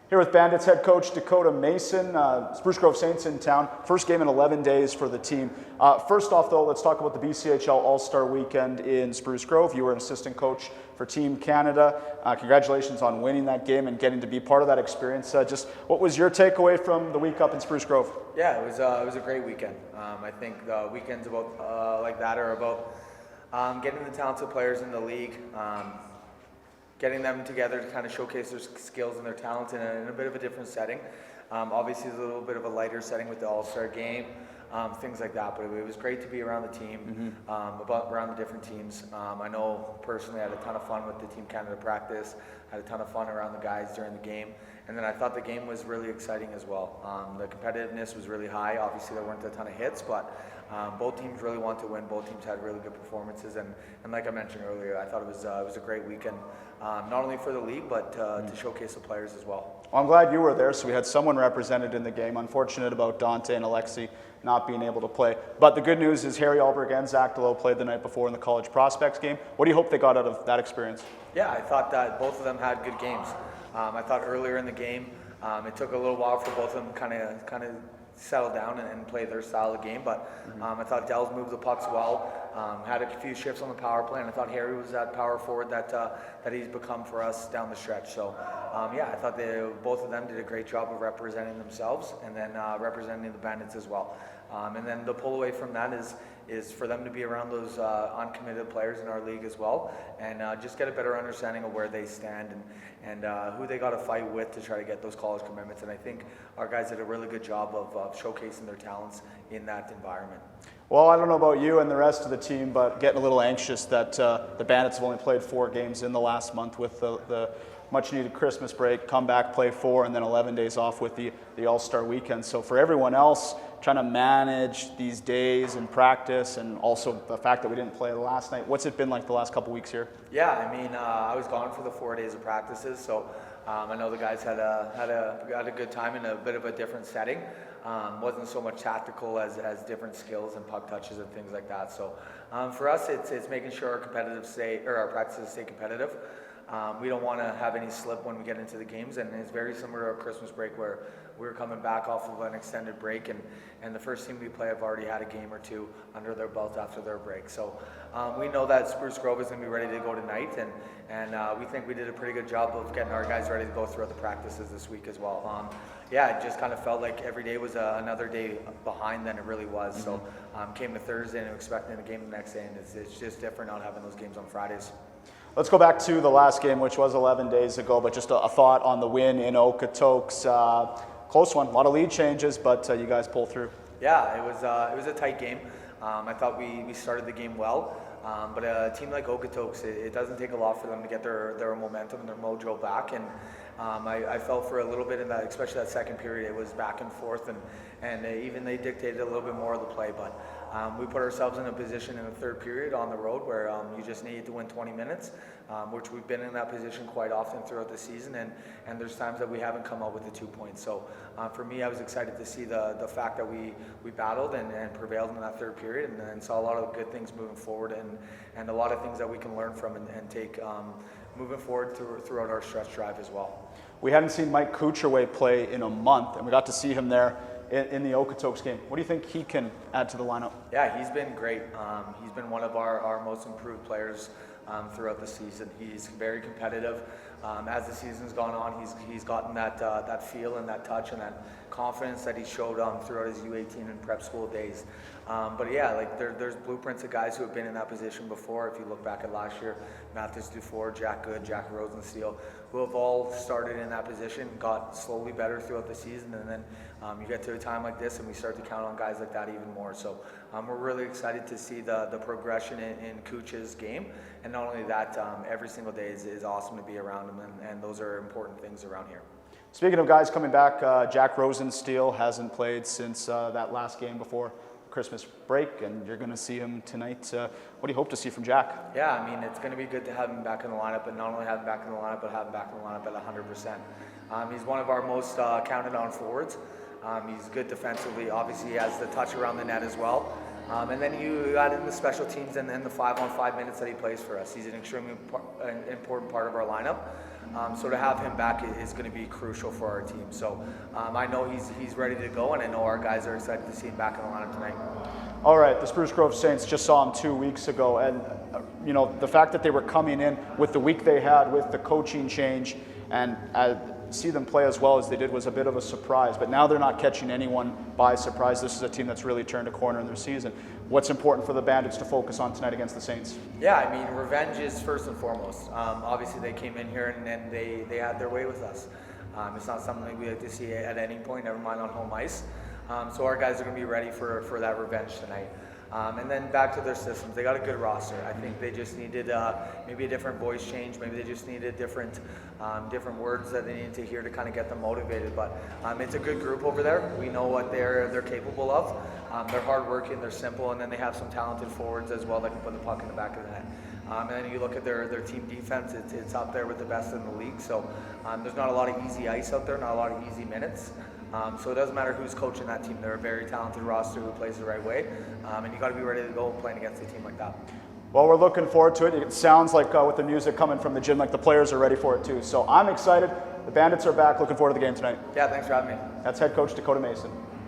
Here with Bandits head coach Dakota Mason. Spruce Grove Saints in town. First game in 11 days for the team. First off, though, let's talk about the BCHL All-Star Weekend in Spruce Grove. You were an assistant coach for Team Canada. Congratulations on winning that game and getting to be part of that experience. Just what was your takeaway from the week up in Spruce Grove? Yeah, it was a great weekend. I think weekends about like that are about getting the talented players in the league. Getting them together to kind of showcase their skills and their talents in a bit of a different setting. Obviously, it's a little bit of a lighter setting with the All-Star game, things like that. But it was great to be around the team, around the different teams. I know personally I had a ton of fun with the Team Canada practice, had a ton of fun around the guys during the game. And then I thought the game was really exciting as well. The competitiveness was really high. Obviously, there weren't a ton of hits, but both teams really wanted to win. Both teams had really good performances, and like I mentioned earlier, I thought it was a great weekend, not only for the league, but to showcase the players as well. Well, I'm glad you were there, so we had someone represented in the game. Unfortunate about Dante and Alexi not being able to play. But the good news is Harry Alberg and Zach DeLoe played the night before in the College Prospects game. What do you hope they got out of that experience? Yeah, I thought that both of them had good games. I thought earlier in the game, it took a little while for both of them kind of settle down and play their style of game, but I thought Dells moved the pucks well, had a few shifts on the power play, and I thought Harry was that power forward that he's become for us down the stretch. So yeah, I thought both of them did a great job of representing themselves and then representing the Bandits as well. And then the pull away from that is for them to be around those uncommitted players in our league as well, and just get a better understanding of where they stand and who they got to fight with to try to get those college commitments. And I think our guys did a really good job of showcasing their talents in that environment. Well, I don't know about you and the rest of the team, but getting a little anxious that the Bandits have only played 4 games in the last month with the much-needed Christmas break, come back, play 4, and then 11 days off with the All-Star weekend. So for everyone else, trying to manage these days and practice, and also the fact that we didn't play last night, what's it been like the last couple weeks here? Yeah, I mean, I was gone for the 4 days of practices, so I know the guys had a good time in a bit of a different setting. Wasn't so much tactical as different skills and puck touches and things like that. So for us, it's making sure our practices stay competitive. We don't want to have any slip when we get into the games, and it's very similar to our Christmas break where we're coming back off of an extended break, and the first team we play have already had a game or 2 under their belt after their break. So we know that Spruce Grove is going to be ready to go tonight, and we think we did a pretty good job of getting our guys ready to go throughout the practices this week as well. Yeah, it just kind of felt like every day was another day behind than it really was. So came to Thursday and expecting the game the next day, and it's just different not having those games on Fridays. Let's go back to the last game, which was 11 days ago, but just a thought on the win in Okotoks. Close one, a lot of lead changes, but you guys pull through. Yeah, it was a tight game. I thought we started the game well, but a team like Okotoks, it doesn't take a lot for them to get their momentum and their mojo back. And I felt for a little bit in that, especially that second period, it was back and forth, and even they dictated a little bit more of the play. But we put ourselves in a position in the third period on the road where you just needed to win 20 minutes, which we've been in that position quite often throughout the season, and there's times that we haven't come out with the 2 points. So for me, I was excited to see the fact that we battled and prevailed in that third period, and saw a lot of good things moving forward, and a lot of things that we can learn from and take moving forward throughout our stretch drive as well. We hadn't seen Mike Kucherway play in a month, and we got to see him there in the Okotoks game. What do you think he can add to the lineup? Yeah, he's been great. He's been one of our most improved players throughout the season. He's very competitive. As the season's gone on, he's gotten that feel and that touch and that confidence that he showed throughout his U18 and prep school days. But yeah, like there's blueprints of guys who have been in that position before. If you look back at last year, Mathis Dufour, Jack Good, Jack Rosensteel, who have all started in that position, got slowly better throughout the season, and then you get to a time like this and we start to count on guys like that even more. So we're really excited to see the progression in Kuch's game, and not only that, every single day is awesome to be around him, and those are important things around here. Speaking of guys coming back, Jack Rosensteel hasn't played since that last game before Christmas break, and you're going to see him tonight. What do you hope to see from Jack? Yeah, I mean, it's going to be good to have him back in the lineup, and not only have him back in the lineup, but have him back in the lineup at 100%. He's one of our most counted on forwards. He's good defensively. Obviously, he has the touch around the net as well. And then you add in the special teams and then the 5-on-5 minutes that he plays for us. He's an extremely important part of our lineup. So to have him back is going to be crucial for our team. So I know he's ready to go, and I know our guys are excited to see him back in the lineup tonight. All right, the Spruce Grove Saints just saw him 2 weeks ago, and the fact that they were coming in with the week they had with the coaching change and see them play as well as they did was a bit of a surprise. But now they're not catching anyone by surprise. This is a team that's really turned a corner in their season. What's important for the Bandits to focus on tonight against the Saints? Yeah, I mean, revenge is first and foremost. Obviously, they came in here and they had their way with us. It's not something we like to see at any point, never mind on home ice. So our guys are going to be ready for that revenge tonight. And then back to their systems. They got a good roster. I think they just needed maybe a different voice change. Maybe they just needed different words that they needed to hear to kind of get them motivated. But it's a good group over there. We know what they're capable of. They're hardworking, they're simple, and then they have some talented forwards as well that can put the puck in the back of the net. And then you look at their team defense, it's up there with the best in the league. So there's not a lot of easy ice out there, not a lot of easy minutes. So it doesn't matter who's coaching that team. They're a very talented roster who plays the right way. And you got to be ready to go playing against a team like that. Well, we're looking forward to it. It sounds like with the music coming from the gym, like the players are ready for it too. So I'm excited. The Bandits are back. Looking forward to the game tonight. Yeah, thanks for having me. That's head coach Dakota Mason.